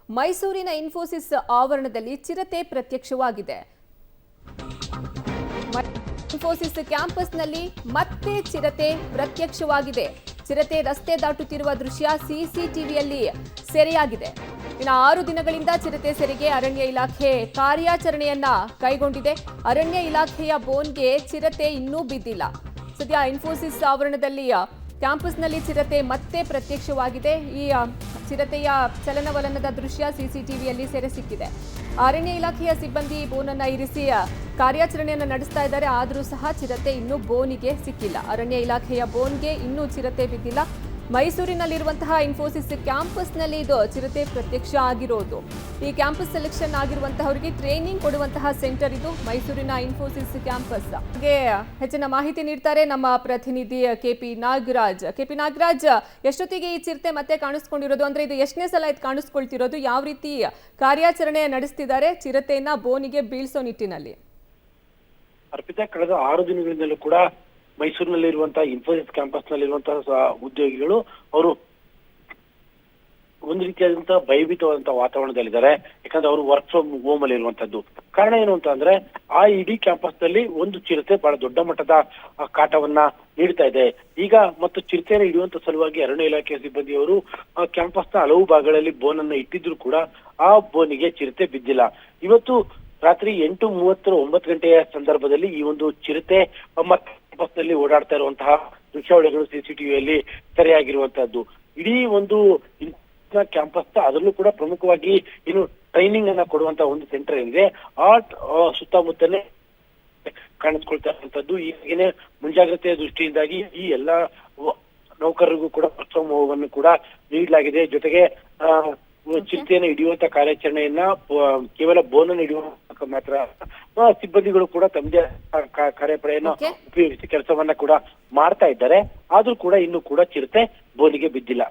ಮೈಸೂರಿನ ಇನ್ಫೋಸಿಸ್ ಆವರಣದಲ್ಲಿ ಚಿರತೆ ಪ್ರತ್ಯಕ್ಷವಾಗಿದೆ. ಇನ್ಫೋಸಿಸ್ ಕ್ಯಾಂಪಸ್ನಲ್ಲಿ ಮತ್ತೆ ಚಿರತೆ ಪ್ರತ್ಯಕ್ಷವಾಗಿದೆ. ಚಿರತೆ ರಸ್ತೆ ದಾಟುತ್ತಿರುವ ದೃಶ್ಯ ಸಿಸಿಟಿವಿಯಲ್ಲಿ ಸೆರೆಯಾಗಿದೆ. ಇನ್ನು 6 ದಿನಗಳಿಂದ ಚಿರತೆ ಸೆರೆಗೆ ಅರಣ್ಯ ಇಲಾಖೆ ಕಾರ್ಯಾಚರಣೆಯನ್ನ ಕೈಗೊಂಡಿದೆ. ಅರಣ್ಯ ಇಲಾಖೆಯ ಬೋನ್ಗೆ ಚಿರತೆ ಇನ್ನೂ ಬಿದ್ದಿಲ್ಲ. ಸದ್ಯ ಇನ್ಫೋಸಿಸ್ ಆವರಣದಲ್ಲಿ ಕ್ಯಾಂಪಸ್ನಲ್ಲಿ ಚಿರತೆ ಮತ್ತೆ ಪ್ರತ್ಯಕ್ಷವಾಗಿದೆ. ಈ ಚಿರತೆಯ ಚಲನವಲನದ ದೃಶ್ಯ ಸಿಸಿಟಿವಿಯಲ್ಲಿ ಸೆರೆ ಸಿಕ್ಕಿದೆ. ಅರಣ್ಯ ಇಲಾಖೆಯ ಸಿಬ್ಬಂದಿ ಬೋನನ್ನ ಇರಿಸಿ ಕಾರ್ಯಾಚರಣೆಯನ್ನು ನಡೆಸ್ತಾ ಇದ್ದಾರೆ. ಆದರೂ ಸಹ ಚಿರತೆ ಇನ್ನೂ ಬೋನಿಗೆ ಸಿಕ್ಕಿಲ್ಲ. ಅರಣ್ಯ ಇಲಾಖೆಯ ಬೋನ್ಗೆ ಇನ್ನೂ ಚಿರತೆ ಬಿದ್ದಿಲ್ಲ. ಮೈಸೂರಿನಲ್ಲಿರುವಂತಹ ಇನ್ಫೋಸಿಸ್ ಕ್ಯಾಂಪಸ್ನಲ್ಲಿ ಇದು ಚಿರತೆ ಪ್ರತ್ಯಕ್ಷ ಆಗಿರೋದು. ಈ ಕ್ಯಾಂಪಸ್ ಸೆಲೆಕ್ಷನ್ ಆಗಿರುವಂತಹವರಿಗೆ ಟ್ರೈನಿಂಗ್ ಕೊಡುವಂತಹ ಸೆಂಟರ್ ಇದು ಮೈಸೂರಿನ ಇನ್ಫೋಸಿಸ್ ಕ್ಯಾಂಪಸ್. ಹಾಗೆ ಹೆಚ್ಚಿನ ಮಾಹಿತಿ ನೀಡ್ತಾರೆ ನಮ್ಮ ಪ್ರತಿನಿಧಿ ಕೆಪಿ ನಾಗರಾಜ್. ಎಷ್ಟೊತ್ತಿಗೆ ಈ ಚಿರತೆ ಮತ್ತೆ ಕಾಣಿಸ್ಕೊಂಡಿರೋದು, ಅಂದ್ರೆ ಇದು ಎಷ್ಟನೇ ಸಲ ಇದು ಕಾಣಿಸ್ಕೊಳ್ತಿರೋದು, ಯಾವ ರೀತಿ ಕಾರ್ಯಾಚರಣೆ ನಡೆಸ್ತಿದ್ದಾರೆ ಚಿರತೆಯನ್ನ ಬೋನಿಗೆ ಬೀಳ್ಸೋ ನಿಟ್ಟಿನಲ್ಲಿ? ಅರ್ಪಿತಾ, ಕಳೆದ 6 ದಿನಗಳಿಂದಲೂ ಕೂಡ ಮೈಸೂರಿನಲ್ಲಿರುವಂತಹ ಇನ್ಫೋಸಿಸ್ ಕ್ಯಾಂಪಸ್ ನಲ್ಲಿರುವಂತಹ ಉದ್ಯೋಗಿಗಳು ಅವರು ಒಂದು ರೀತಿಯಾದಂತಹ ಭಯಭೀತವಾದಂತಹ ವಾತಾವರಣದಲ್ಲಿದ್ದಾರೆ. ಯಾಕಂದ್ರೆ ಅವರು ವರ್ಕ್ ಫ್ರಮ್ ಹೋಮ್ ಅಲ್ಲಿ ಇರುವಂತದ್ದು. ಕಾರಣ ಏನು ಅಂತ ಅಂದ್ರೆ ಆ ಇಡೀ ಕ್ಯಾಂಪಸ್ ನಲ್ಲಿ ಒಂದು ಚಿರತೆ ಬಹಳ ದೊಡ್ಡ ಮಟ್ಟದ ಕಾಟವನ್ನ ನೀಡ್ತಾ ಇದೆ. ಈಗ ಮತ್ತು ಚಿರತೆಯನ್ನು ಹಿಡಿಯುವಂತ ಸಲುವಾಗಿ ಅರಣ್ಯ ಇಲಾಖೆಯ ಸಿಬ್ಬಂದಿಯವರು ಕ್ಯಾಂಪಸ್ನ ಹಲವು ಭಾಗಗಳಲ್ಲಿ ಬೋನ್ ಅನ್ನು ಇಟ್ಟಿದ್ರು ಕೂಡ ಆ ಬೋನಿಗೆ ಚಿರತೆ ಬಿದ್ದಿಲ್ಲ. ಇವತ್ತು ರಾತ್ರಿ 8:30 9 ಗಂಟೆಯ ಸಂದರ್ಭದಲ್ಲಿ ಈ ಒಂದು ಚಿರತೆ ಕ್ಯಾಂಪಸ್ ನಲ್ಲಿ ಓಡಾಡ್ತಾ ಇರುವಂತಹ ದೃಶ್ಯಾವಳಿಗಳು ಸಿಸಿಟಿವಿಯಲ್ಲಿ ಸೆರೆಯಾಗಿರುವಂತಹದ್ದು. ಇಡೀ ಒಂದು ಕ್ಯಾಂಪಸ್ ಅದರಲ್ಲೂ ಕೂಡ ಪ್ರಮುಖವಾಗಿ ಇನ್ನು ಟ್ರೈನಿಂಗ್ ಅನ್ನ ಕೊಡುವಂತಹ ಒಂದು ಸೆಂಟರ್ ಏನಿದೆ ಆ ಸುತ್ತಮುತ್ತಲೇ ಕಾಣಿಸ್ಕೊಳ್ತಾ ಇರುವಂತದ್ದು. ಈಗಿನ ಮುಂಜಾಗ್ರತೆಯ ದೃಷ್ಟಿಯಿಂದಾಗಿ ಈ ಎಲ್ಲಾ ನೌಕರರಿಗೂ ಕೂಡ ವರ್ಕ್ ಫ್ರಮ್ ಹೋಮ್ ಅನ್ನು ಕೂಡ ನೀಡಲಾಗಿದೆ. ಜೊತೆಗೆ ಚಿರತೆಯನ್ನು ಹಿಡಿಯುವಂತ ಕಾರ್ಯಾಚರಣೆಯನ್ನ ಕೇವಲ ಬೋನನ್ನು ಹಿಡಿಯುವ ಮಾತ್ರ ಸಿಬ್ಬಂದಿಗಳು ಕೂಡ ತಮ್ಮದೇ ಕಾರ್ಯಪಡೆಯನ್ನು ಉಪಯೋಗಿಸಿ ಕೆಲಸವನ್ನ ಕೂಡ ಮಾಡ್ತಾ ಇದ್ದಾರೆ. ಆದ್ರೂ ಕೂಡ ಇನ್ನೂ ಕೂಡ ಚಿರತೆ ಬೋನಿಗೆ ಬಿದ್ದಿಲ್ಲ.